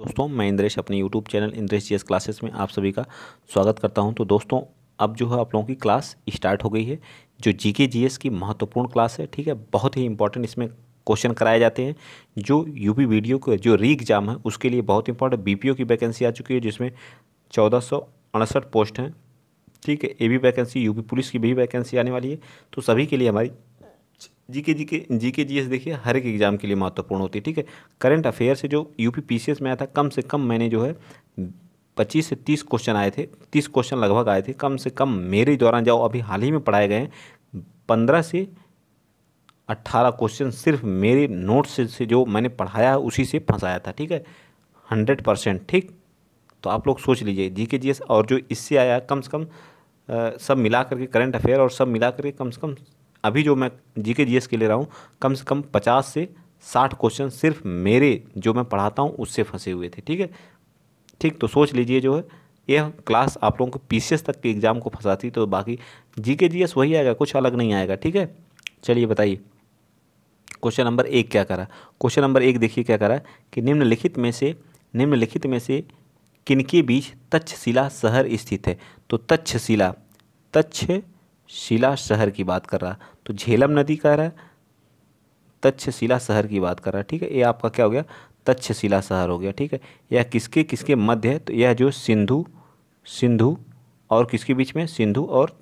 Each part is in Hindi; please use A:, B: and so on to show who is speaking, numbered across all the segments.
A: दोस्तों मैं इंद्रेश अपने YouTube channel Indresh GS classes में आप सभी का स्वागत करता हूं। तो दोस्तों अब जो है आप लोगों की क्लास स्टार्ट हो गई है, जो जीके जीएस की महत्वपूर्ण क्लास है। ठीक है, बहुत ही इंपॉर्टेंट इसमें क्वेश्चन कराए जाते हैं। जो यूपी वीडियो को जो री एग्जाम है उसके लिए बहुत इंपॉर्टेंट बीपीओ की वैकेंसी आ चुकी है, जिसमें 1468 पोस्ट हैं। ठीक है, ये भी वैकेंसी यूपी पुलिस की भी वैकेंसी आने वाली है। तो सभी के लिए हमारी जीके जीएस देखिए हर एक एग्जाम के लिए महत्वपूर्ण होती है। ठीक है, करंट अफेयर से जो यूपी पीसीएस में आया था, कम से कम मैंने जो है 25 से 30 क्वेश्चन आए थे, 30 क्वेश्चन लगभग आए थे कम से कम मेरे दौरान। जाओ अभी हाल ही में पढ़ाए गए 15 से 18 क्वेश्चन सिर्फ मेरे नोट्स से जो मैंने पढ़ाया है उसी से फंसाया था। ठीक है, 100%। ठीक, तो आप लोग सोच लीजिए जीके जीएस और जो इससे आया कम से कम सब मिला करके करंट अफेयर और सब मिला करके कम से कम अभी जो मैं जीके जीएस के ले रहा हूँ कम से कम 50 से 60 क्वेश्चन सिर्फ मेरे जो मैं पढ़ाता हूँ उससे फंसे हुए थे। ठीक है, ठीक, तो सोच लीजिए जो है यह क्लास आप लोगों को पीसीएस तक के एग्ज़ाम को फंसाती, तो बाकी जीके जीएस वही आएगा, कुछ अलग नहीं आएगा। ठीक है, चलिए बताइए क्वेश्चन नंबर 1 क्या करा। क्वेश्चन नंबर 1 देखिए क्या करा कि निम्नलिखित में से किनके बीच तक्षशिला शहर स्थित है। तो तक्षशिला शहर की बात कर रहा, तो झेलम नदी कह रहा है, तक्षशिला शहर की बात कर रहा है। ठीक है, ये आपका क्या हो गया, तक्षशिला शहर हो गया। ठीक है, यह किसके किसके मध्य है, तो यह जो सिंधु और किसके बीच में, सिंधु और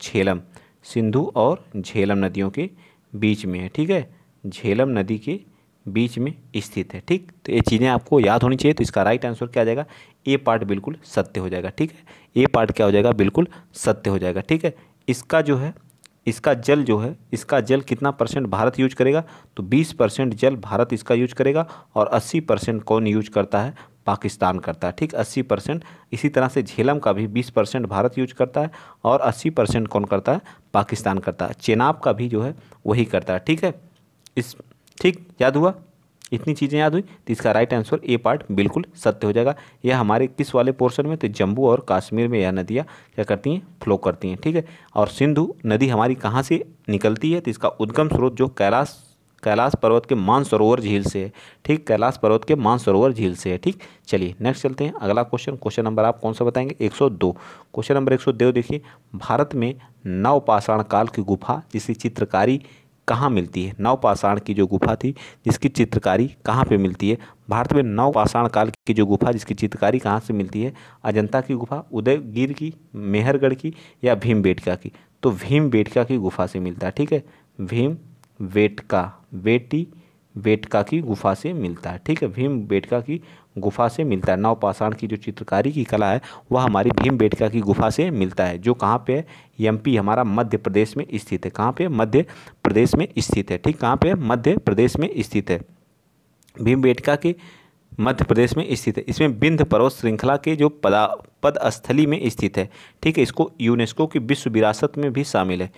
A: झेलम नदियों के बीच में है। ठीक है, झेलम नदी के बीच में स्थित है। ठीक, तो ये चीज़ें आपको याद होनी चाहिए। तो इसका राइट आंसर क्या आ जाएगा, ए पार्ट बिल्कुल सत्य हो जाएगा। ठीक है, ए पार्ट क्या हो जाएगा, बिल्कुल सत्य हो जाएगा। ठीक है, इसका जो है इसका जल कितना परसेंट भारत यूज करेगा, तो 20% जल भारत इसका यूज करेगा और 80% कौन यूज करता है, पाकिस्तान करता है। ठीक, 80%। इसी तरह से झेलम का भी 20% भारत यूज करता है और 80% कौन करता है, पाकिस्तान करता है। चेनाब का भी जो है वही करता है। ठीक है, ठीक याद हुआ, इतनी चीज़ें याद हुई, तो इसका राइट आंसर ए पार्ट बिल्कुल सत्य हो जाएगा। यह हमारे किस वाले पोर्शन में, तो जम्मू और कश्मीर में यह नदियाँ क्या करती हैं, फ्लो करती हैं। ठीक है, और सिंधु नदी हमारी कहाँ से निकलती है, तो इसका उद्गम स्रोत जो कैलाश पर्वत के मानसरोवर झील से है। ठीक, कैलाश पर्वत के मानसरोवर झील से है। ठीक, चलिए नेक्स्ट चलते हैं। अगला क्वेश्चन नंबर आप कौन सा बताएंगे, 102। क्वेश्चन नंबर 102 देखिए, भारत में नवपाषाण काल की गुफा जिसकी चित्रकारी कहाँ मिलती है। नवपाषाण की जो गुफा थी जिसकी चित्रकारी कहाँ पे मिलती है, भारत में नवपाषाण काल की जो गुफा जिसकी चित्रकारी कहाँ से मिलती है, अजंता की गुफा, उदयगिर की, मेहरगढ़ की, या भीमबेटका की। तो भीमबेटका की गुफा से मिलता है। ठीक है, बेटका की गुफा से मिलता है। ठीक है, भीमबेटका की गुफा से मिलता है। नवपाषाण की जो चित्रकारी की कला है वह हमारी भीमबेटका की गुफा से मिलता है, जो कहाँ पे है, एमपी हमारा मध्य प्रदेश में स्थित है। कहाँ पे, मध्य प्रदेश में स्थित है। ठीक, कहाँ पे, मध्य प्रदेश में स्थित है, भीमबेटका के मध्य प्रदेश में स्थित है। इसमें विंध्य पर्वत श्रृंखला के जो पदस्थली में स्थित है। ठीक है, इसको यूनेस्को की विश्व विरासत में भी शामिल है।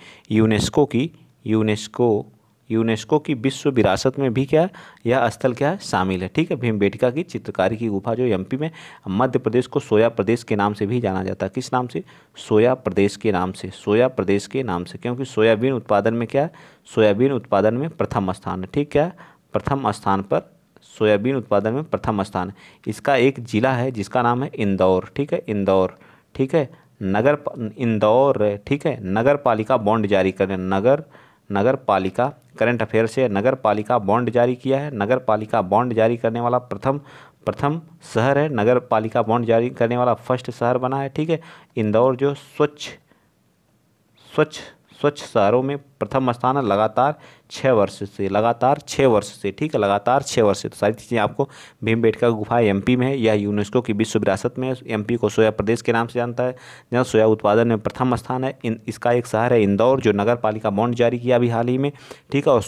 A: यूनेस्को की विश्व विरासत में भी क्या है, यह स्थल क्या है, शामिल है। ठीक है, भीमबेटका की चित्रकारी की गुफा जो एमपी में, मध्य प्रदेश को सोया प्रदेश के नाम से भी जाना जाता है। किस नाम से, सोया प्रदेश के नाम से, क्योंकि सोयाबीन उत्पादन में क्या है, सोयाबीन उत्पादन में प्रथम स्थान है। ठीक, क्या है, प्रथम स्थान पर, सोयाबीन उत्पादन में प्रथम स्थान है। इसका एक जिला है जिसका नाम है इंदौर। ठीक है, इंदौर। ठीक है, इंदौर। ठीक है, नगर पालिका बॉन्ड जारी करने, नगर पालिका, करंट अफेयर से नगर पालिका बॉन्ड जारी किया है। नगर पालिका बॉन्ड जारी करने वाला प्रथम शहर है, नगर पालिका बॉन्ड जारी करने वाला फर्स्ट शहर बना है। ठीक है, इंदौर जो स्वच्छ शहरों में प्रथम स्थान है, लगातार 6 वर्ष से। ठीक है, लगातार 6 वर्ष से। तो सारी चीज़ें आपको, भीमबेटका गुफा एमपी में है, यह यूनेस्को की विश्व विरासत में है, एमपी को सोया प्रदेश के नाम से जानता है, जहाँ सोया उत्पादन में प्रथम स्थान है। इसका एक शहर है इंदौर जो नगर पालिका बॉन्ड जारी किया अभी हाल ही में। ठीक है, और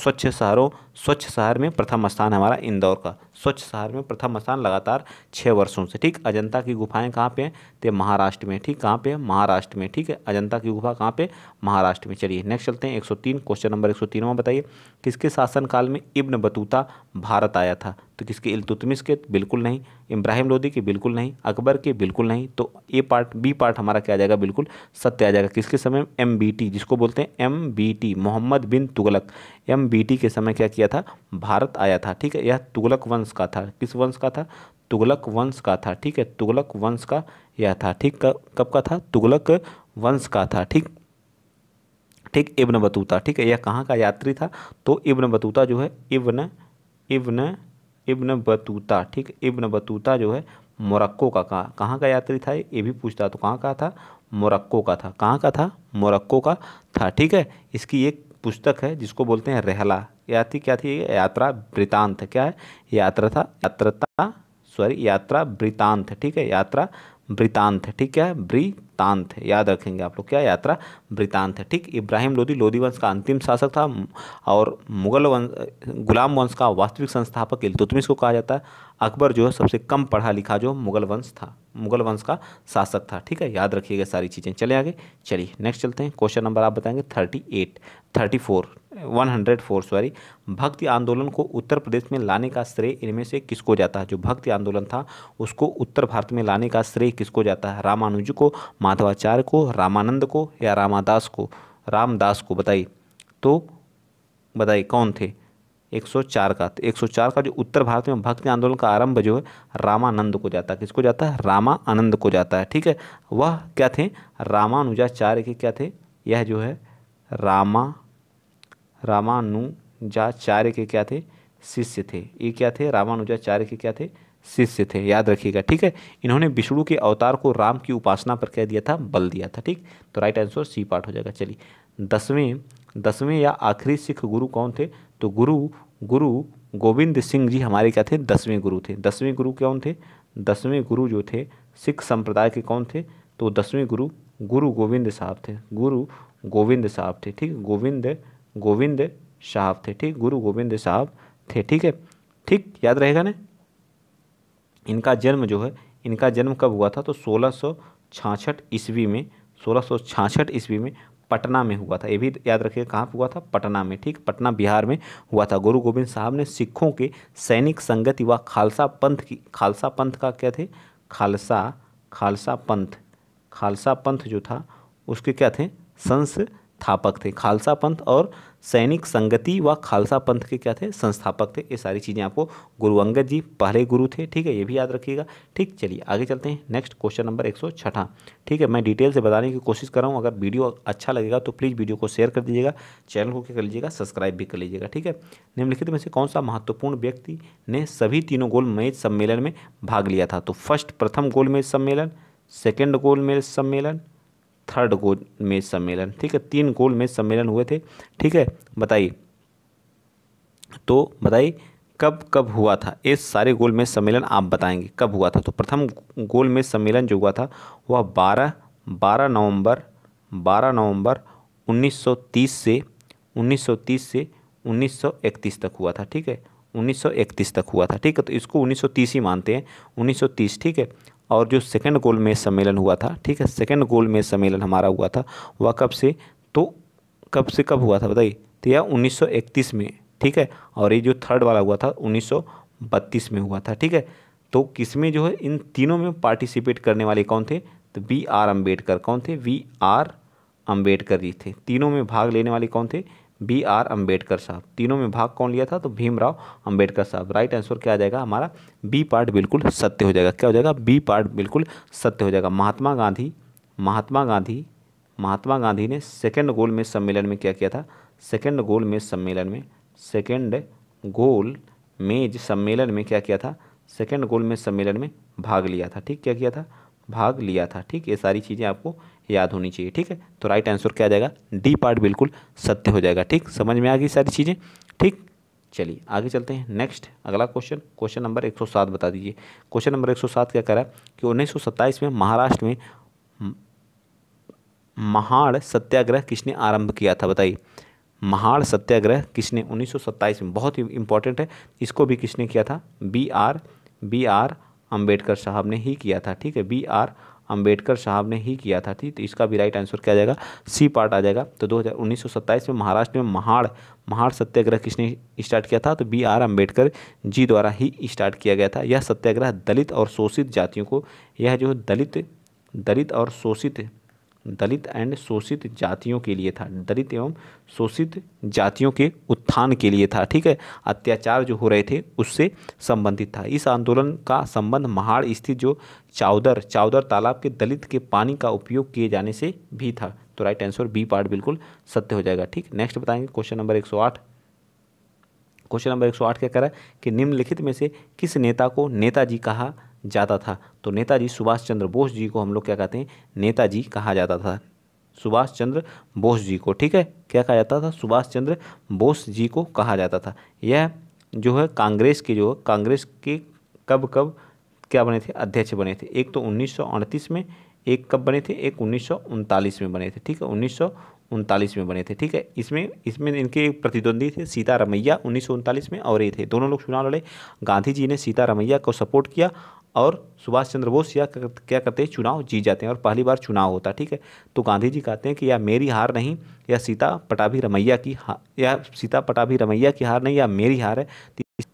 A: स्वच्छ शहर में प्रथम स्थान है हमारा इंदौर का, स्वच्छ शहर में प्रथम स्थान लगातार 6 वर्षों से। ठीक, अजंता की गुफाएं कहाँ पे हैं, तो महाराष्ट्र में। ठीक, कहाँ पे है, महाराष्ट्र में। ठीक है, अजंता की गुफा कहाँ पे, महाराष्ट्र में। चलिए नेक्स्ट चलते हैं, 103। क्वेश्चन नंबर 103 बताइए, किसके शासनकाल में इब्न बतूता भारत आया था। तो किसके, इल्तुतमिश के, बिल्कुल नहीं, इब्राहिम लोदी के, बिल्कुल नहीं, अकबर के, बिल्कुल नहीं। तो बी पार्ट हमारा क्या आ जाएगा, बिल्कुल सत्य आ जाएगा। किसके समय, MBT जिसको बोलते हैं, MBT मोहम्मद बिन तुगलक, MBT के समय क्या किया था, भारत आया था। ठीक है, यह तुगलक वंश का था। किस वंश का था, तुगलक वंश का था, ठीक है, तुगलक वंश का यह था, ठीक, कब का था, तुगलक वंश का था, ठीक ठीक। इब्न बतूता, ठीक है, यह कहाँ का यात्री था, तो इब्न बतूता जो है, इब्न इब्न इब्न बतूता, ठीक, इब्न बतूता जो है मोरक्को का, कहाँ का यात्री था, ये भी पूछता तो कहाँ का था, मोरक्को का था, कहाँ का था, मोरक्को का था, ठीक है। इसकी एक पुस्तक है जिसको बोलते हैं रहला, यात्री क्या थी, यात्रा वृतांत, क्या है, यात्रा वृतांत, ठीक है, यात्रा वृतांत, ठीक है, वृतांत याद रखेंगे आप लोग, क्या, यात्रा वृतांत, ठीक। इब्राहिम लोदी लोदी वंश का अंतिम शासक था और मुगल वंश गुलाम वंश का वास्तविक संस्थापक इल्तुतमिश को कहा जाता है। अकबर जो है सबसे कम पढ़ा लिखा जो मुगल वंश था, मुगल वंश का शासक था, ठीक है, याद रखिएगा सारी चीज़ें। चले आगे, चलिए नेक्स्ट चलते हैं। क्वेश्चन नंबर आप बताएंगे 104 सॉरी। भक्ति आंदोलन को उत्तर प्रदेश में लाने का श्रेय इनमें से किसको जाता है, जो भक्ति आंदोलन था उसको उत्तर भारत में लाने का श्रेय किसको जाता है, रामानुज को, माधवाचार्य को, रामानंद को या रामदास को बताइए। तो बताइए कौन थे, 104 का, तो 104 का जो उत्तर भारत में भक्ति आंदोलन का आरंभ जो है रामानंद को जाता है, किसको जाता है, रामानंद को जाता है, ठीक है। वह क्या थे, रामानुजाचार्य के क्या थे, यह जो है रामानुजाचार्य के क्या थे, शिष्य थे, ये क्या थे, रामानुजाचार्य के क्या थे, शिष्य थे, याद रखिएगा, ठीक है। इन्होंने विष्णु के अवतार को राम की उपासना पर क्या दिया था, बल दिया था, ठीक। तो राइट आंसर सी पार्ट हो जाएगा। चलिए, 10वें या आखिरी सिख गुरु कौन थे, तो गुरु गोविंद सिंह जी हमारे क्या थे, 10वें गुरु थे। 10वें गुरु कौन थे, 10वें गुरु जो थे सिख संप्रदाय के कौन थे, तो 10वें गुरु गोविंद साहब थे, गुरु गोविंद साहब थे, ठीक, गोविंद साहब थे, ठीक, गुरु गोविंद साहब थे, ठीक है, ठीक, याद रहेगा ना। इनका जन्म जो है, इनका जन्म कब हुआ था, तो 1666 ईस्वी में, 1666 ईस्वी में पटना में हुआ था, ये भी याद रखिए, कहाँ पे हुआ था, पटना में, ठीक, पटना बिहार में हुआ था। गुरु गोविंद साहब ने सिखों के सैनिक संगति व खालसा पंथ का क्या थे, खालसा पंथ जो था उसके क्या थे, संस्थापक थे। खालसा पंथ और सैनिक संगति व खालसा पंथ के क्या थे, संस्थापक थे। ये सारी चीज़ें आपको गुरु अंगद जी पहले गुरु थे, ठीक है, ये भी याद रखिएगा, ठीक। चलिए आगे चलते हैं। नेक्स्ट क्वेश्चन नंबर 106, ठीक है। मैं डिटेल से बताने की कोशिश कर रहा हूँ, अगर वीडियो अच्छा लगेगा तो प्लीज़ वीडियो को शेयर कर दीजिएगा, चैनल को क्या कर लीजिएगा, सब्सक्राइब भी कर लीजिएगा, ठीक है। निम्नलिखित में से कौन सा महत्वपूर्ण व्यक्ति ने सभी तीनों गोलमेज सम्मेलन में भाग लिया था, तो प्रथम गोलमेज सम्मेलन, सेकेंड गोलमेज सम्मेलन, थर्ड गोलमेज सम्मेलन, ठीक है, 3 गोलमेज सम्मेलन हुए थे, ठीक है। बताइए, तो बताइए कब कब हुआ था, ये सारे गोलमेज सम्मेलन आप बताएंगे कब हुआ था। तो प्रथम गोलमेज सम्मेलन जो हुआ था वह 12 नवंबर 1930 से 1931 तक हुआ था, ठीक है, 1931 तक हुआ था, ठीक है। तो इसको 1930 ही मानते हैं, 1930, ठीक है। और जो सेकंड गोलमेज सम्मेलन हुआ था, ठीक है, सेकंड गोलमेज सम्मेलन हमारा हुआ था वह कब से, तो कब हुआ था बताइए, तो यह 1931 में, ठीक है। और ये जो थर्ड वाला हुआ था 1932 में हुआ था, ठीक है। तो किसमें जो है, इन तीनों में पार्टिसिपेट करने वाले कौन थे, तो B.R. अम्बेडकर, कौन थे, B.R. अम्बेडकर जी थे। तीनों में भाग लेने वाले कौन थे, B.R. अम्बेडकर साहब। तीनों में भाग कौन लिया था, तो भीमराव अम्बेडकर साहब। राइट आंसर क्या आ जाएगा हमारा, बी पार्ट बिल्कुल सत्य हो जाएगा, क्या हो जाएगा, बी पार्ट बिल्कुल सत्य हो जाएगा। महात्मा गांधी ने सेकेंड गोलमेज सम्मेलन में क्या किया था, सेकेंड गोलमेज सम्मेलन में क्या किया था, सेकेंड गोलमेज सम्मेलन में भाग लिया था, ठीक, क्या किया था, भाग लिया था, ठीक। ये सारी चीज़ें आपको याद होनी चाहिए, ठीक है। तो राइट आंसर क्या आ जाएगा, डी पार्ट बिल्कुल सत्य हो जाएगा, ठीक। समझ में आ गई सारी चीज़ें, ठीक। चलिए आगे चलते हैं। नेक्स्ट अगला क्वेश्चन नंबर 107 बता दीजिए। क्वेश्चन नंबर 107 क्या कह रहा है कि 1927 में महाराष्ट्र में महाड़ सत्याग्रह किसने आरंभ किया था, बताइए। महाड़ सत्याग्रह किसने 1927 में, बहुत ही इंपॉर्टेंट है, इसको भी किसने किया था, B.R. अम्बेडकर साहब ने ही किया था, ठीक है, B.R. अम्बेडकर साहब ने ही किया था, ठीक। तो इसका भी राइट आंसर क्या आ जाएगा, सी पार्ट आ जाएगा। तो 1927 में महाराष्ट्र में महाड़ सत्याग्रह किसने स्टार्ट किया था, तो B.R. अम्बेडकर जी द्वारा ही स्टार्ट किया गया था। यह सत्याग्रह दलित और शोषित जातियों को, यह जो दलित और दलित एंड शोषित जातियों के लिए था, दलित एवं शोषित जातियों के उत्थान के लिए था, ठीक है। अत्याचार जो हो रहे थे उससे संबंधित था। इस आंदोलन का संबंध महाड़ स्थित जो चाउदर तालाब के दलित के पानी का उपयोग किए जाने से भी था। तो राइट आंसर बी पार्ट बिल्कुल सत्य हो जाएगा, ठीक। नेक्स्ट बताएंगे क्वेश्चन नंबर 108। क्वेश्चन नंबर 108 क्या कह रहा है कि निम्नलिखित में से किस नेता को नेताजी कहा जाता था। तो नेताजी सुभाष चंद्र बोस जी को हम लोग क्या कहते हैं, नेताजी कहा जाता था, सुभाष चंद्र बोस जी को, ठीक है। क्या कहा जाता था, सुभाष चंद्र बोस जी को कहा जाता था। यह जो है कांग्रेस के कब क्या बने थे, अध्यक्ष बने थे। एक तो 1938 में, एक कब बने थे, एक 1939 में बने थे, ठीक है, 1939 में बने थे, ठीक है। इसमें इनके प्रतिद्वंदी थे सीतारमैया 1939 में, और ये थे, दोनों लोग चुनाव लड़े। गांधी जी ने सीतारमैया को सपोर्ट किया और सुभाष चंद्र बोस या क्या करते हैं, चुनाव जीत जाते हैं और पहली बार चुनाव होता है, ठीक है। तो गांधी जी कहते हैं कि या मेरी हार नहीं, या सीता पटाभी रमैया की हार नहीं, या मेरी हार है।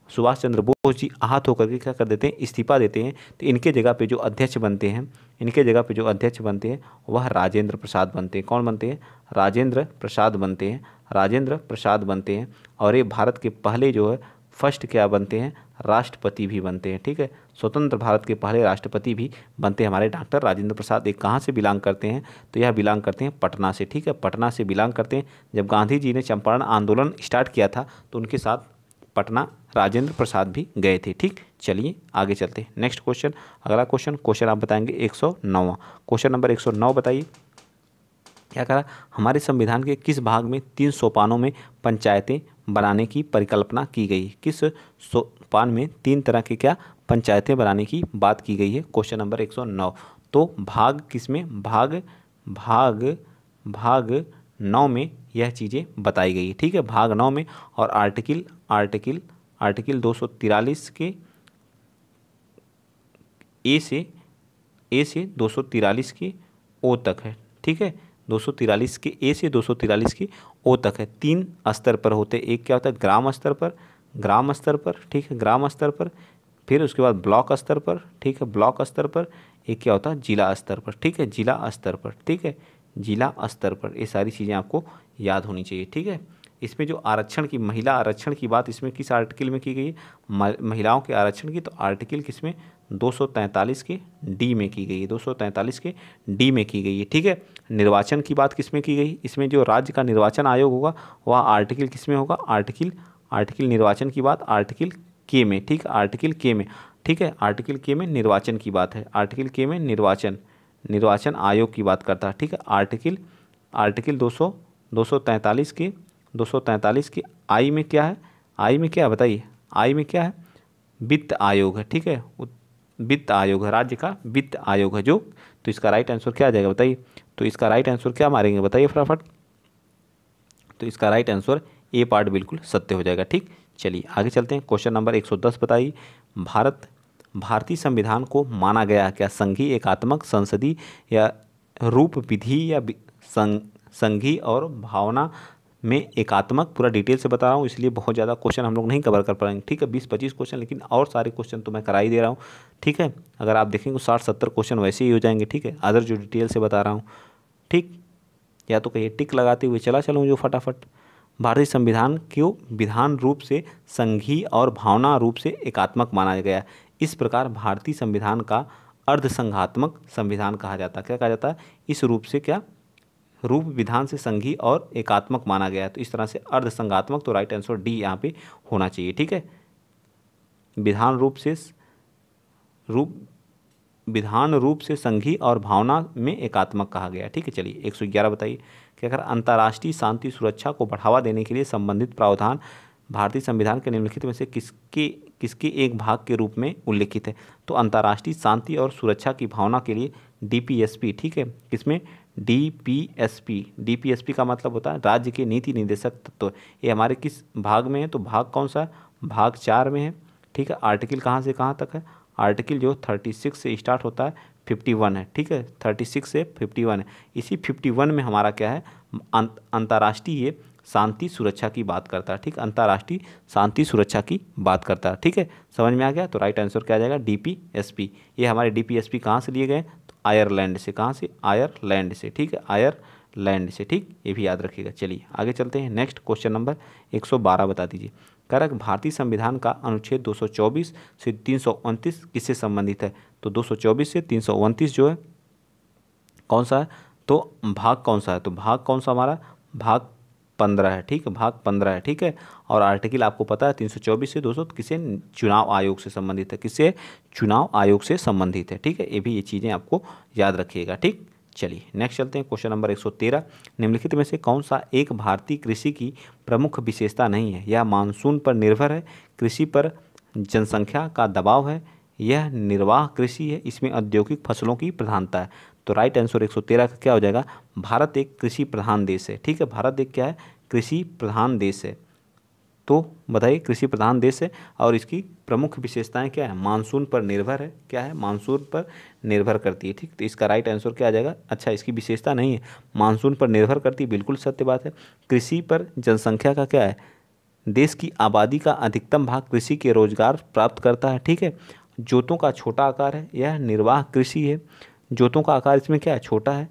A: सुभाष चंद्र बोस जी आहत होकर के क्या कर देते हैं, इस्तीफा देते हैं। तो इनके जगह पे जो अध्यक्ष बनते हैं वह राजेंद्र प्रसाद बनते हैं। कौन बनते हैं, राजेंद्र प्रसाद बनते हैं। और ये भारत के पहले जो है फर्स्ट क्या बनते हैं, राष्ट्रपति भी बनते हैं, ठीक है। स्वतंत्र भारत के पहले राष्ट्रपति भी बनते हैं हमारे डॉक्टर राजेंद्र प्रसाद। एक कहाँ से बिलोंग करते हैं, तो यह बिलोंग करते हैं पटना से, ठीक है, पटना से बिलोंग करते हैं। जब गांधी जी ने चंपारण आंदोलन स्टार्ट किया था तो उनके साथ पटना राजेंद्र प्रसाद भी गए थे, ठीक। चलिए आगे चलते हैं। नेक्स्ट क्वेश्चन, अगला क्वेश्चन आप बताएंगे 109वां। क्वेश्चन नंबर 109 बताइए क्या कहा, हमारे संविधान के किस भाग में 3 सोपानों में पंचायतें बनाने की परिकल्पना की गई। किस सोपान में 3 तरह के क्या पंचायतें बनाने की बात की गई है। Question number 109। तो भाग किसमें, भाग 9 में यह चीज़ें बताई गई, ठीक है, भाग 9 में। और आर्टिकल 243 के ए से 243 के ओ तक है, ठीक है, 243 के ए से 243 के ओ तक है। 3 स्तर पर होते हैं। एक क्या होता है ग्राम स्तर पर, ठीक है, ग्राम स्तर पर। फिर उसके बाद ब्लॉक स्तर पर, ठीक है, ब्लॉक स्तर पर। एक क्या होता है जिला स्तर पर, ठीक है, जिला स्तर पर, ठीक है, जिला स्तर पर। ये सारी चीज़ें आपको याद होनी चाहिए, ठीक है। इसमें जो आरक्षण की, महिला आरक्षण की बात इसमें किस आर्टिकल में की गई है, महिलाओं के आरक्षण की, तो आर्टिकल किसमें 243 के डी में की गई है, 243 के डी में की गई है, ठीक है। निर्वाचन की बात किसमें की गई, इसमें जो राज्य का निर्वाचन आयोग होगा वह आर्टिकल किसमें होगा, आर्टिकल निर्वाचन की बात आर्टिकल के में, ठीक, आर्टिकल के में, ठीक है, आर्टिकल के में निर्वाचन की बात है, आर्टिकल के में निर्वाचन आयोग की बात करता है, ठीक है। आर्टिकल 243 के आई में क्या है, आई में क्या है बताइए, आई में क्या है, वित्त आयोग है, ठीक है, वित्त आयोग है, राज्य का वित्त आयोग है जो। तो इसका राइट आंसर क्या आ जाएगा बताइए, तो इसका राइट आंसर क्या मारेंगे बताइए फटाफट। तो इसका राइट आंसर ए पार्ट बिल्कुल सत्य हो जाएगा, ठीक। चलिए आगे चलते हैं। क्वेश्चन नंबर 110 बताइए, भारतीय संविधान को माना गया क्या संघीय एकात्मक संसदीय या रूप विधि या संघीय और भावना में एकात्मक। पूरा डिटेल से बता रहा हूँ इसलिए बहुत ज़्यादा क्वेश्चन हम लोग नहीं कवर कर पाएंगे, ठीक है, 20-25 क्वेश्चन, लेकिन और सारे क्वेश्चन तो मैं करा ही दे रहा हूँ, ठीक है। अगर आप देखेंगे 60-70 क्वेश्चन वैसे ही हो जाएंगे, ठीक है, अदर जो डिटेल से बता रहा हूँ, ठीक। या तो कहिए टिक लगाते हुए चलूँ जो फटाफट। भारतीय संविधान को विधान रूप से संघीय और भावना रूप से एकात्मक माना गया। इस प्रकार भारतीय संविधान का अर्धसंघात्मक संविधान कहा जाता है। क्या कहा जाता है, इस रूप से क्या, रूप विधान से संघीय और एकात्मक माना गया है, तो इस तरह से अर्धसंघात्मक। तो राइट आंसर डी यहाँ पे होना चाहिए, ठीक है। विधान रूप से संघीय और भावना में एकात्मक कहा गया, ठीक है। चलिए 111 बताइए क्या कर, अंतर्राष्ट्रीय शांति सुरक्षा को बढ़ावा देने के लिए संबंधित प्रावधान भारतीय संविधान के निम्नलिखित में से किसके एक भाग के रूप में उल्लिखित है। तो अंतर्राष्ट्रीय शांति और सुरक्षा की भावना के लिए DPSP, ठीक है, किसमें DPSP का मतलब होता है राज्य के नीति निर्देशक तत्व। ये हमारे किस भाग में है, तो भाग कौन सा, भाग 4 में है, ठीक है। आर्टिकल कहाँ से कहाँ तक है, आर्टिकल जो 36 से स्टार्ट होता है 51 है, ठीक है, 36 से 51 है। इसी 51 में हमारा क्या है, अंतर्राष्ट्रीय शांति सुरक्षा की बात करता है, ठीक, अंतर्राष्ट्रीय शांति सुरक्षा की बात करता है, ठीक है। समझ में आ गया, तो राइट आंसर क्या आ जाएगा DPSP। ये हमारे DPSP कहाँ से लिए गए, तो आयरलैंड से। कहाँ से? आयरलैंड से, ठीक है, आयरलैंड से, ठीक, ये भी याद रखिएगा। चलिए आगे चलते हैं। नेक्स्ट क्वेश्चन नंबर 112 बता दीजिए। कह रहा है कि भारतीय संविधान का अनुच्छेद 224 से 329 किससे संबंधित है? तो 224 से 329 जो है कौन सा है? तो भाग कौन सा है? तो भाग कौन सा हमारा? भाग 15 है, ठीक है, भाग 15 है, ठीक है। और आर्टिकल आपको पता है 324 से 200 किसे? चुनाव आयोग से संबंधित है। किससे? चुनाव आयोग से संबंधित है, ठीक है। ये भी ये चीज़ें आपको याद रखिएगा, ठीक। चलिए नेक्स्ट चलते हैं। क्वेश्चन नंबर 113, निम्नलिखित में से कौन सा एक भारतीय कृषि की प्रमुख विशेषता नहीं है? यह मानसून पर निर्भर है, कृषि पर जनसंख्या का दबाव है, यह निर्वाह कृषि है, इसमें औद्योगिक फसलों की प्रधानता है। तो राइट आंसर 113 का क्या हो जाएगा? भारत एक कृषि प्रधान देश है, ठीक है। भारत एक क्या है? कृषि प्रधान देश है। तो बताइए, कृषि प्रधान देश है और इसकी प्रमुख विशेषताएं क्या है? मानसून पर निर्भर है। क्या है? मानसून पर निर्भर करती है, ठीक। तो इसका राइट आंसर क्या आ जाएगा? अच्छा, इसकी विशेषता नहीं है, मानसून पर निर्भर करती है, बिल्कुल सत्य बात है। कृषि पर जनसंख्या का क्या है? देश की आबादी का अधिकतम भाग कृषि के रोजगार प्राप्त करता है, ठीक है। जोतों का छोटा आकार है, यह निर्वाह कृषि है। जोतों का आकार इसमें क्या है? छोटा है।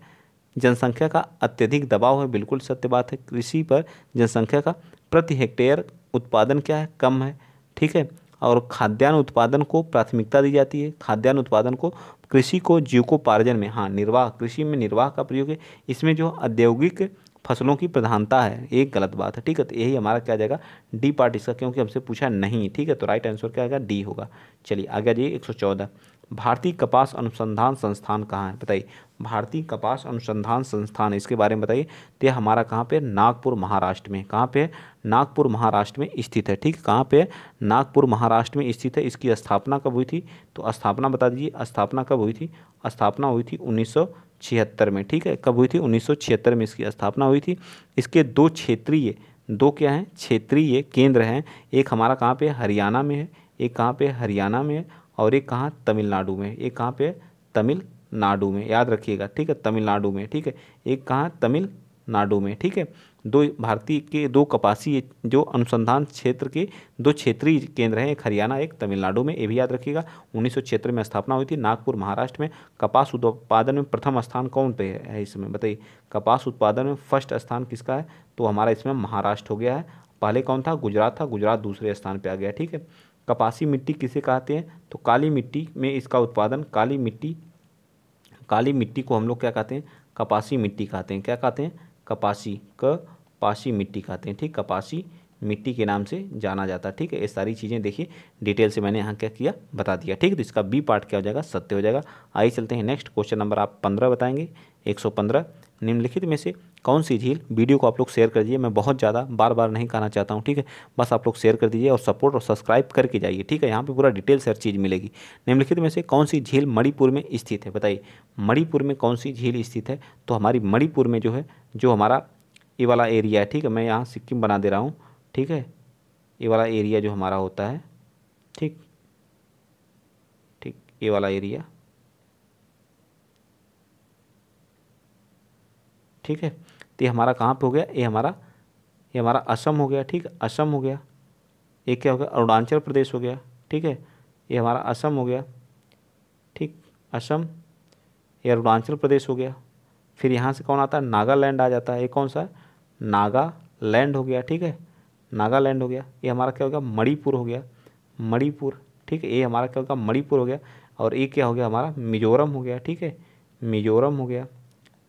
A: जनसंख्या का अत्यधिक दबाव है, बिल्कुल सत्य बात है। कृषि पर जनसंख्या का प्रति हेक्टेयर उत्पादन क्या है? कम है, ठीक है। और खाद्यान्न उत्पादन को प्राथमिकता दी जाती है। खाद्यान्न उत्पादन को, कृषि को जीविकोपार्जन में, हाँ, निर्वाह, कृषि में निर्वाह का प्रयोग है। इसमें जो औद्योगिक फसलों की प्रधानता है, एक गलत बात है, ठीक है। तो यही हमारा क्या आ जाएगा? डी पार्ट इसका, क्योंकि हमसे पूछा नहीं, ठीक है। तो राइट आंसर क्या आएगा? डी होगा। चलिए आगे आ जाइए। 114, भारतीय कपास अनुसंधान संस्थान कहाँ है? बताइए, भारतीय कपास अनुसंधान संस्थान, इसके बारे में बताइए। तो यह हमारा कहाँ पे? नागपुर महाराष्ट्र में। कहाँ पे है? नागपुर महाराष्ट्र में स्थित है, ठीक। कहाँ पे है? नागपुर महाराष्ट्र में स्थित है। इसकी स्थापना कब हुई थी? तो स्थापना बता दीजिए, स्थापना कब हुई थी? स्थापना हुई थी 1976 में, ठीक है। कब हुई थी? 1976 में इसकी स्थापना हुई थी। इसके दो क्षेत्रीय, दो क्या हैं? क्षेत्रीय केंद्र हैं। एक हमारा कहाँ पे? हरियाणा में है। एक कहाँ पे? हरियाणा में है। और एक कहाँ? तमिलनाडु में। एक कहाँ पे? तमिलनाडु में, याद रखिएगा, ठीक है, तमिलनाडु में, ठीक है। एक कहाँ? तमिलनाडु में, ठीक है। दो भारतीय के दो कपासी जो अनुसंधान क्षेत्र के दो क्षेत्रीय केंद्र हैं, एक हरियाणा, एक तमिलनाडु में, ये भी याद रखिएगा। 1976 में स्थापना हुई थी। नागपुर महाराष्ट्र में। कपास उत्पादन में प्रथम स्थान कौन पे है इसमें? बताइए, कपास उत्पादन में फर्स्ट स्थान किसका है? तो हमारा इसमें महाराष्ट्र हो गया है। पहले कौन था? गुजरात था, गुजरात दूसरे स्थान पर आ गया, ठीक है। कपासी मिट्टी किसे कहते हैं? तो काली मिट्टी में इसका उत्पादन, काली मिट्टी को हम लोग क्या कहते हैं? कपासी मिट्टी कहते हैं। क्या कहते हैं? कपासी मिट्टी कहते हैं, ठीक। कपासी मिट्टी के नाम से जाना जाता है, ठीक है। ये सारी चीज़ें देखिए डिटेल से मैंने यहाँ क्या किया, बता दिया, ठीक है। तो इसका बी पार्ट क्या हो जाएगा? सत्य हो जाएगा। आइए चलते हैं नेक्स्ट क्वेश्चन नंबर आप 15 बताएंगे। 115, निम्नलिखित में से कौन सी झील, वीडियो को आप लोग शेयर कर दीजिए, मैं बहुत ज़्यादा बार बार नहीं कहना चाहता हूँ, ठीक है। बस आप लोग शेयर कर दीजिए और सपोर्ट और सब्सक्राइब करके जाइए, ठीक है। यहाँ पे पूरा डिटेल से हर चीज़ मिलेगी। निम्नलिखित में से कौन सी झील मणिपुर में स्थित है? बताइए, मणिपुर में कौन सी झील स्थित है? तो हमारी मणिपुर में जो है, जो हमारा ये वाला एरिया है, ठीक है, मैं यहाँ सिक्किम बना दे रहा हूँ, ठीक है। ये वाला एरिया जो हमारा होता है, ठीक, ये वाला एरिया, ठीक है। तो ये हमारा कहाँ पे हो गया? ये हमारा असम हो गया, ठीक है, असम हो गया। ये क्या हो गया? अरुणाचल प्रदेश हो गया, ठीक है। ये हमारा असम हो गया, ठीक, असम। ये अरुणाचल प्रदेश हो गया। फिर यहाँ से कौन आता है? नागालैंड आ जाता है। ये कौन सा है? नागालैंड हो गया, ठीक है, नागालैंड हो गया। ये हमारा क्या हो गया? मणिपुर हो गया, मणिपुर, ठीक है। ये हमारा क्या होगा? मणिपुर हो गया। और ये क्या हो गया? हमारा मिजोरम हो गया, ठीक है, मिजोरम हो गया,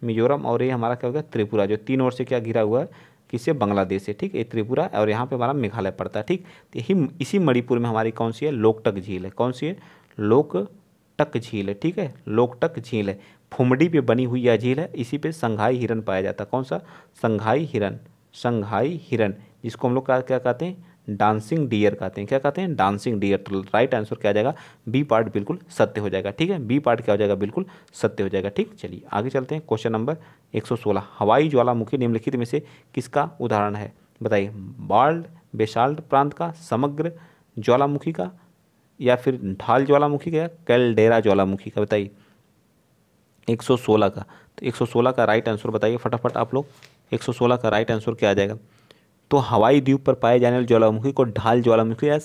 A: मिजोरम। और ये हमारा क्या हो गया? त्रिपुरा, जो तीन ओर से क्या घिरा हुआ है? किससे? बांग्लादेश से, ठीक। ये त्रिपुरा और यहाँ पे हमारा मेघालय पड़ता है, ठीक। तो यही इसी मणिपुर में हमारी कौन सी है? लोकटक झील है। कौन सी है? लोकटक झील है, ठीक है, लोकटक झील है। फुमडी पे बनी हुई यह झील है। इसी पे संघाई हिरन पाया जाता है। कौन सा? संघाई हिरन, संघाई हिरन, जिसको हम लोग क्या कहते हैं? डांसिंग डियर कहते हैं। क्या कहते हैं? Dancing dear. तो राइट आंसर क्या आ जाएगा? बी पार्ट बिल्कुल सत्य हो जाएगा, ठीक है। बी पार्ट क्या हो जाएगा? बिल्कुल सत्य हो जाएगा, ठीक। चलिए आगे चलते हैं। क्वेश्चन नंबर 116, हवाई ज्वालामुखी निम्नलिखित में से किसका उदाहरण है? बताइए, बाल्ट बेसाल्ट प्रांत का, समग्र ज्वालामुखी का, या फिर ढाल ज्वालामुखी का, या कैलडेरा ज्वालामुखी का? बताइए 116 का। तो 116 का राइट आंसर बताइए फटाफट आप लोग। 116 का राइट आंसर क्या आ जाएगा? तो हवाई द्वीप पर पाए जाने वाले ज्वालामुखी को ढाल ज्वालामुखी या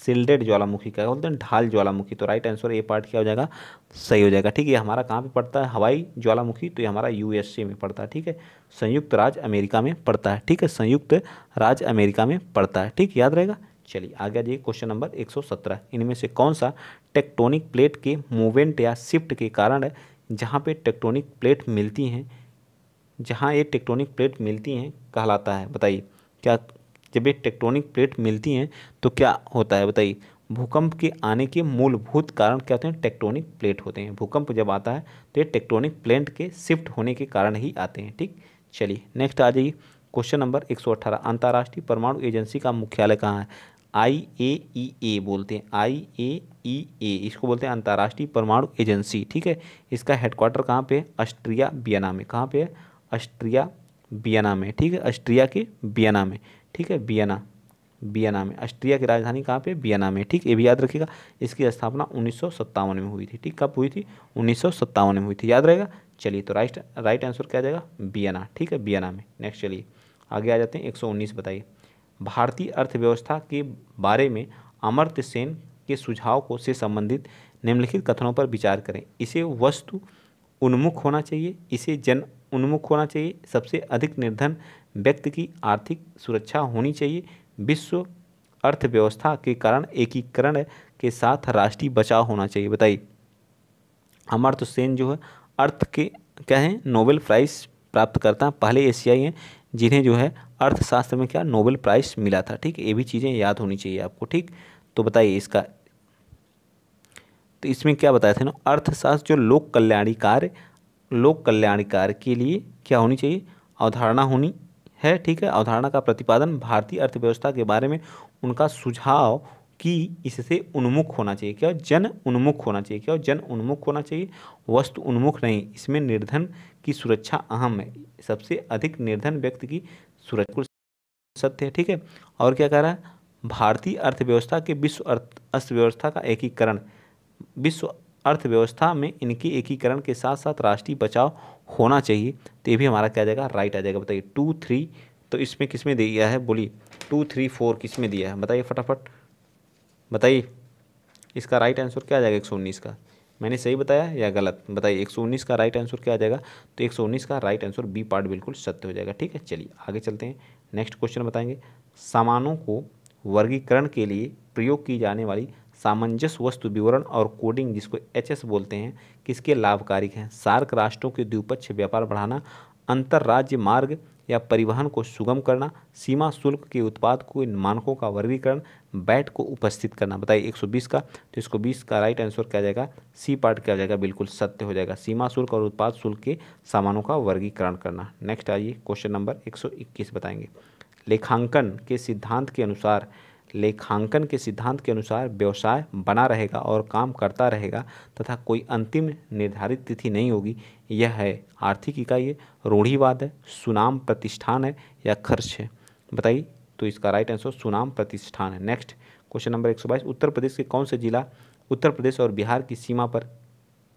A: शिल्डेड ज्वालामुखी, क्या बोलते हैं, ढाल ज्वालामुखी। तो राइट आंसर ए पार्ट क्या हो जाएगा, सही हो जाएगा। ठीक है, ये हमारा कहाँ पे पड़ता है, हवाई ज्वालामुखी, तो ये हमारा यूएसए में पड़ता है। ठीक है, संयुक्त राज्य अमेरिका में पड़ता है। ठीक है, संयुक्त राज्य अमेरिका में पड़ता है। ठीक, याद रहेगा। चलिए आगे आ जाइए, क्वेश्चन नंबर 117, इनमें से कौन सा टेक्टोनिक प्लेट के मूवमेंट या शिफ्ट के कारण है, जहाँ पे टेक्टोनिक प्लेट मिलती हैं, जहाँ ये टेक्टोनिक प्लेट मिलती हैं कहलाता है, बताइए क्या। जब ये टेक्टोनिक प्लेट मिलती हैं तो क्या होता है, बताइए। भूकंप के आने के मूलभूत कारण क्या होते हैं, टेक्टोनिक प्लेट होते हैं। भूकंप जब आता है तो ये टेक्टोनिक प्लेट के शिफ्ट होने के कारण ही आते हैं। ठीक, चलिए नेक्स्ट आ जाइए, क्वेश्चन नंबर 118, अंतर्राष्ट्रीय परमाणु एजेंसी का मुख्यालय कहाँ है। IAEA बोलते हैं, IAEA इसको बोलते हैं अंतर्राष्ट्रीय परमाणु एजेंसी। ठीक है, इसका हेडक्वार्टर कहाँ पे है, ऑस्ट्रिया वियना में। कहाँ पे है, ऑस्ट्रिया वियना में। ठीक है, ऑस्ट्रिया के वियना में। ठीक है, वियना में। ऑस्ट्रिया की राजधानी कहाँ पे, वियना में। ठीक, ये भी याद रखिएगा। इसकी स्थापना 1957 में हुई थी। ठीक, कब हुई थी, 1957 में हुई थी, याद रहेगा। चलिए तो राइट आंसर क्या आ जाएगा, वियना। ठीक है, वियना में। नेक्स्ट चलिए आगे आ जाते हैं, 119 बताइए। भारतीय अर्थव्यवस्था के बारे में अमर्त्य सेन के सुझाव को से संबंधित निम्नलिखित कथनों पर विचार करें। इसे वस्तु उन्मुख होना चाहिए, इसे जन उन्मुख होना चाहिए, सबसे अधिक निर्धन व्यक्ति की आर्थिक सुरक्षा होनी चाहिए, विश्व अर्थव्यवस्था के कारण एकीकरण के साथ राष्ट्रीय बचाव होना चाहिए। बताइए, अमर्त्य सेन जो है अर्थ के क्या हैं, नोबेल प्राइज़ प्राप्त करता है, पहले एशियाई हैं जिन्हें जो है अर्थशास्त्र में क्या नोबेल प्राइज़ मिला था। ठीक, ये भी चीज़ें याद होनी चाहिए आपको। ठीक, तो बताइए इसका, तो इसमें क्या बताया था ना, अर्थशास्त्र जो लोक कल्याणी कार्य के लिए क्या होनी चाहिए, अवधारणा होनी है। ठीक है, अवधारणा का प्रतिपादन भारतीय अर्थव्यवस्था के बारे में उनका सुझाव कि इससे उन्मुख होना चाहिए, क्या जन उन्मुख होना चाहिए, क्या जन उन्मुख होना चाहिए, वस्तु उन्मुख नहीं। इसमें निर्धन की सुरक्षा अहम है, सबसे अधिक निर्धन व्यक्ति की सुरक्षा सत्य है। ठीक है, और क्या कह रहा है, भारतीय अर्थव्यवस्था के विश्व अर्थव्यवस्था का एकीकरण, विश्व अर्थव्यवस्था में इनके एकीकरण के साथ साथ राष्ट्रीय बचाव होना चाहिए। तो ये भी हमारा क्या आ जाएगा, राइट आ जाएगा। बताइए 2, 3, तो इसमें किसमें दिया है, बोलिए 2, 3, 4 किसमें दिया है, बताइए फटाफट बताइए। इसका राइट आंसर क्या आ जाएगा 119 का, मैंने सही बताया या गलत, बताइए। 119 का राइट आंसर क्या आ जाएगा, तो 119 का राइट आंसर बी पार्ट बिल्कुल सत्य हो जाएगा। ठीक है, चलिए आगे चलते हैं, नेक्स्ट क्वेश्चन बताएंगे। सामानों को वर्गीकरण के लिए प्रयोग की जाने वाली सामंजस्य वस्तु विवरण और कोडिंग, जिसको HS बोलते हैं, किसके लाभकारी हैं। सार्क राष्ट्रों के द्विपक्षीय व्यापार बढ़ाना, अंतर्राज्य मार्ग या परिवहन को सुगम करना, सीमा शुल्क के उत्पाद को मानकों का वर्गीकरण, बैट को उपस्थित करना। बताइए 120 का, तो इसको 20 का राइट आंसर क्या जाएगा, सी पार्ट क्या हो जाएगा, बिल्कुल सत्य हो जाएगा। सीमा शुल्क और उत्पाद शुल्क के सामानों का वर्गीकरण करना। नेक्स्ट आइए, क्वेश्चन नंबर 121 बताएंगे। लेखांकन के सिद्धांत के अनुसार, लेखांकन के सिद्धांत के अनुसार व्यवसाय बना रहेगा और काम करता रहेगा तथा कोई अंतिम निर्धारित तिथि नहीं होगी। यह है आर्थिक इकाई है, रूढ़िवाद है, सुनाम प्रतिष्ठान है या खर्च है। बताइए, तो इसका राइट आंसर सुनाम प्रतिष्ठान है। Next question number 122, Uttar Pradesh के कौन से जिला उत्तर प्रदेश और बिहार की सीमा पर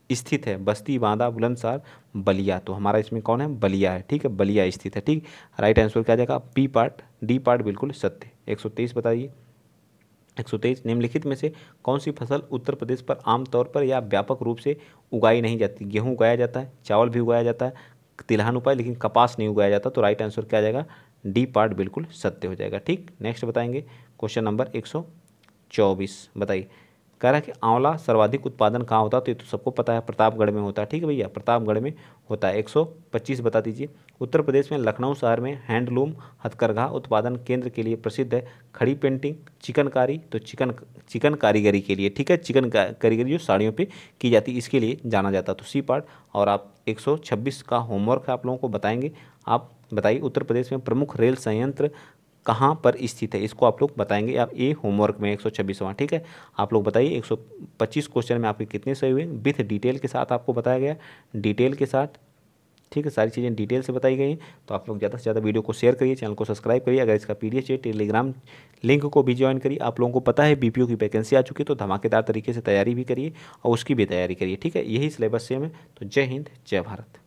A: स्थित है। बस्ती, बांदा, बुलंदशहर, बलिया। तो हमारा इसमें कौन है, बलिया है। ठीक है, बलिया स्थित है। ठीक, राइट आंसर क्या जाएगा, बी पार्ट, डी पार्ट बिल्कुल सत्य। 123 बताइए, 123, निम्नलिखित में से कौन सी फसल उत्तर प्रदेश पर आमतौर पर या व्यापक रूप से उगाई नहीं जाती। गेहूँ उगाया जाता है, चावल भी उगाया जाता है, तिलहन उपाय, लेकिन कपास नहीं उगाया जाता। तो राइट आंसर क्या आ जाएगा, डी पार्ट बिल्कुल सत्य हो जाएगा। ठीक, नेक्स्ट बताएंगे, क्वेश्चन नंबर 124 बताइए। कह रहा है कि आंवला सर्वाधिक उत्पादन कहाँ होता है, तो ये तो सबको पता है, प्रतापगढ़ में होता है। ठीक है भैया, प्रतापगढ़ में होता है। 125 बता दीजिए। उत्तर प्रदेश में लखनऊ शहर में हैंडलूम हथकरघा उत्पादन केंद्र के लिए प्रसिद्ध है। खड़ी पेंटिंग, चिकनकारी, तो चिकन कारीगरी के लिए। ठीक है, चिकन कारीगरी जो साड़ियों पे की जाती है, इसके लिए जाना जाता है। तो सी पार्ट। और आप 126 का होमवर्क आप लोगों को बताएंगे। आप बताइए, उत्तर प्रदेश में प्रमुख रेल संयंत्र कहाँ पर स्थित है, इसको आप लोग बताएंगे। आप ये होमवर्क में 126वां। ठीक है, आप लोग बताइए 125 क्वेश्चन में आपके कितने सही हुए, विथ डिटेल के साथ आपको बताया गया, डिटेल के साथ। ठीक है, सारी चीज़ें डिटेल से बताई गई हैं। तो आप लोग ज़्यादा से ज़्यादा वीडियो को शेयर करिए, चैनल को सब्सक्राइब करिए। अगर इसका PDF चाहिए, टेलीग्राम लिंक को भी ज्वाइन करिए। आप लोगों को पता है BPO की वैकेंसी आ चुकी है, तो धमाकेदार तरीके से तैयारी भी करिए और उसकी भी तैयारी करिए। ठीक है, यही सिलेबस सेम है। तो जय हिंद, जय भारत।